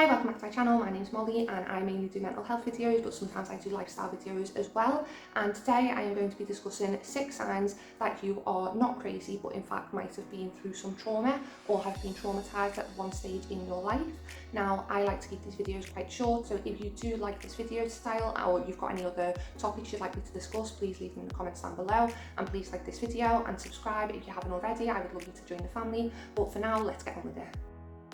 Hi, welcome back to my channel. My name is Molly and I mainly do mental health videos, but sometimes I do lifestyle videos as well. And today I am going to be discussing 6 signs that you are not crazy, but in fact might have been through some trauma or have been traumatised at one stage in your life. Now, I like to keep these videos quite short, so if you do like this video style or you've got any other topics you'd like me to discuss, please leave them in the comments down below. And please like this video and subscribe if you haven't already. I would love you to join the family. But for now, let's get on with it.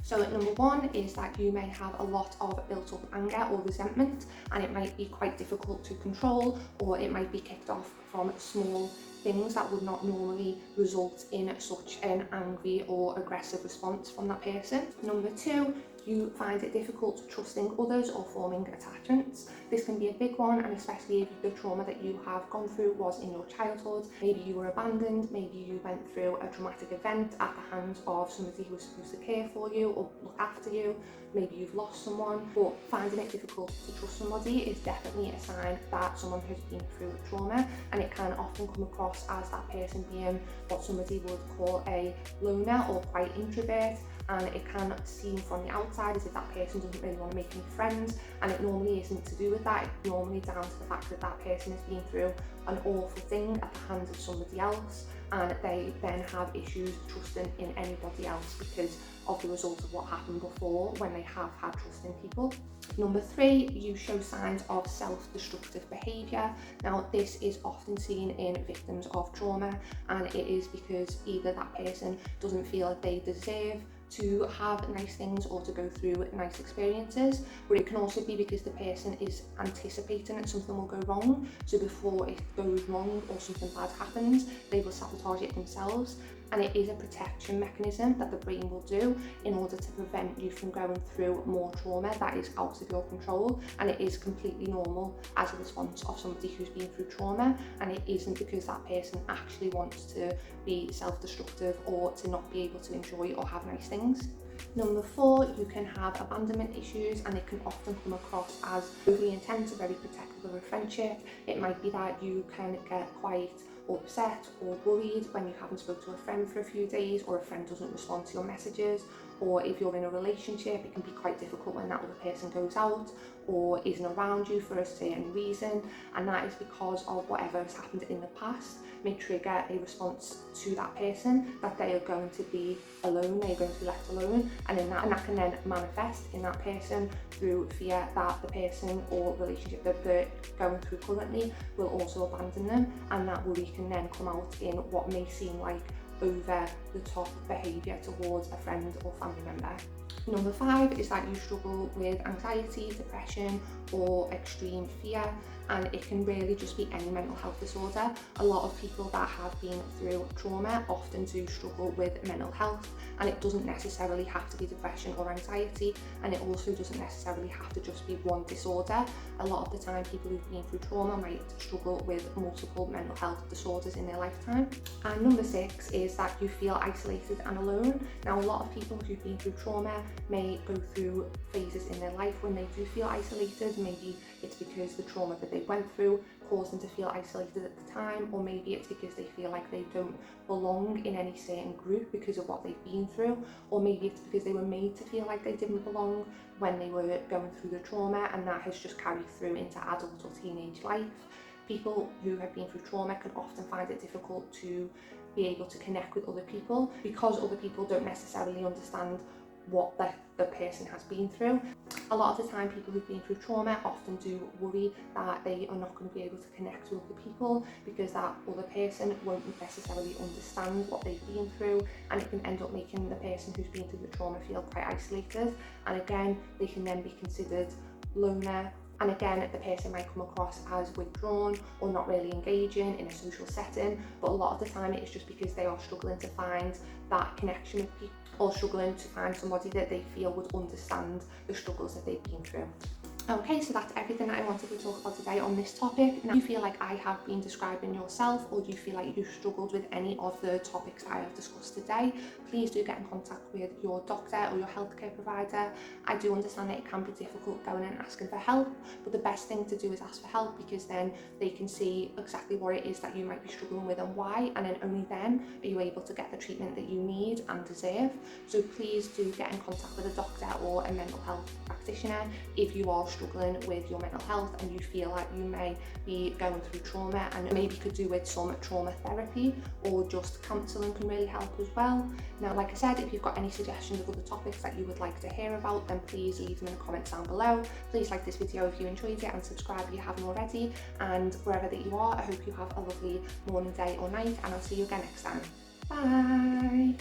So number 1 is that you may have a lot of built up anger or resentment, and it might be quite difficult to control, or it might be kicked off from small things that would not normally result in such an angry or aggressive response from that person. Number 2, you find it difficult trusting others or forming attachments. This can be a big one, and especially if the trauma that you have gone through was in your childhood. Maybe you were abandoned, maybe you went through a traumatic event at the hands of somebody who was supposed to care for you or look after you. Maybe you've lost someone, but finding it difficult to trust somebody is definitely a sign that someone has been through trauma, and it can often come across as that person being what somebody would call a loner or quite introvert. And it can seem from the outside as if that person doesn't really want to make any friends, and it normally isn't to do with that. It's normally down to the fact that that person has been through an awful thing at the hands of somebody else, and they then have issues trusting in anybody else because of the result of what happened before when they have had trust in people. Number 3, you show signs of self-destructive behaviour. Now, this is often seen in victims of trauma, and it is because either that person doesn't feel that they deserve to have nice things or to go through nice experiences, but it can also be because the person is anticipating that something will go wrong, so before it goes wrong or something bad happens, they will sabotage it themselves. And it is a protection mechanism that the brain will do in order to prevent you from going through more trauma that is out of your control, and it is completely normal as a response of somebody who's been through trauma, and it isn't because that person actually wants to be self-destructive or to not be able to enjoy or have nice things. Number 4, you can have abandonment issues, and it can often come across as overly intense or very protective of a friendship. It might be that you can get quite upset or worried when you haven't spoken to a friend for a few days, or a friend doesn't respond to your messages, or if you're in a relationship, it can be quite difficult when that other person goes out or isn't around you for a certain reason, and that is because of whatever has happened in the past may trigger a response to that person that they are going to be alone, they're going to be left alone, and that can then manifest in that person through fear that the person or relationship that they're going through currently will also abandon them, and that worry can then come out in what may seem like over the top behaviour towards a friend or family member. Number 5 is that you struggle with anxiety, depression or extreme fear, and it can really just be any mental health disorder. A lot of people that have been through trauma often do struggle with mental health, and it doesn't necessarily have to be depression or anxiety, and it also doesn't necessarily have to just be one disorder. A lot of the time people who've been through trauma might struggle with multiple mental health disorders in their lifetime. And number 6 is that you feel isolated and alone. Now, a lot of people who've been through trauma may go through phases in their life when they do feel isolated. Maybe it's because the trauma that they went through caused them to feel isolated at the time, or maybe it's because they feel like they don't belong in any certain group because of what they've been through, or maybe it's because they were made to feel like they didn't belong when they were going through the trauma, and that has just carried through into adult or teenage life. People who have been through trauma can often find it difficult to be able to connect with other people because other people don't necessarily understand what the person has been through. A lot of the time people who've been through trauma often do worry that they are not going to be able to connect with other people because that other person won't necessarily understand what they've been through, and it can end up making the person who's been through the trauma feel quite isolated, and again they can then be considered loner. And again, the person might come across as withdrawn or not really engaging in a social setting, but a lot of the time it's just because they are struggling to find that connection with people, or struggling to find somebody that they feel would understand the struggles that they've been through. Okay, so that's everything that I wanted to talk about today on this topic. Now, do you feel like I have been describing yourself, or do you feel like you've struggled with any of the topics that I have discussed today? Please do get in contact with your doctor or your healthcare provider. I do understand that it can be difficult going and asking for help, but the best thing to do is ask for help, because then they can see exactly what it is that you might be struggling with and why, and then only then are you able to get the treatment that you need and deserve. So please do get in contact with a doctor or a mental health practitioner if you are struggling with your mental health and you feel like you may be going through trauma, and maybe could do with some trauma therapy, or just counselling can really help as well. Now, like I said, if you've got any suggestions of other topics that you would like to hear about, then please leave them in the comments down below. Please like this video if you enjoyed it, and subscribe if you haven't already. And wherever that you are, I hope you have a lovely morning, day or night, and I'll see you again next time. Bye!